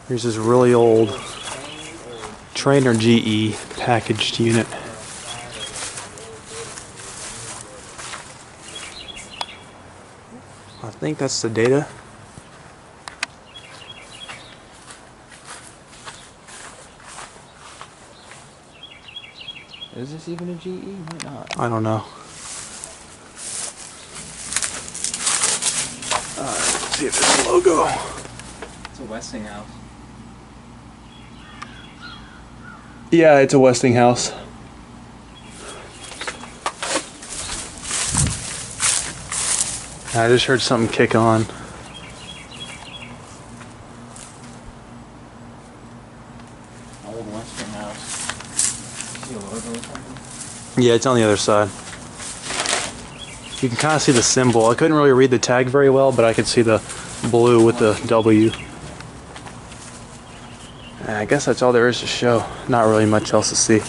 Here's this really old Train or GE packaged unit. I think that's the data. Is this even a GE? Might not. I don't know. Let's see if it's a logo. It's a Westinghouse. Yeah, it's a Westinghouse. I just heard something kick on. Old Westinghouse. See a logo or something? Yeah, it's on the other side. You can kind of see the symbol. I couldn't really read the tag very well, but I could see the blue with the W. I guess that's all there is to show. Not really much else to see.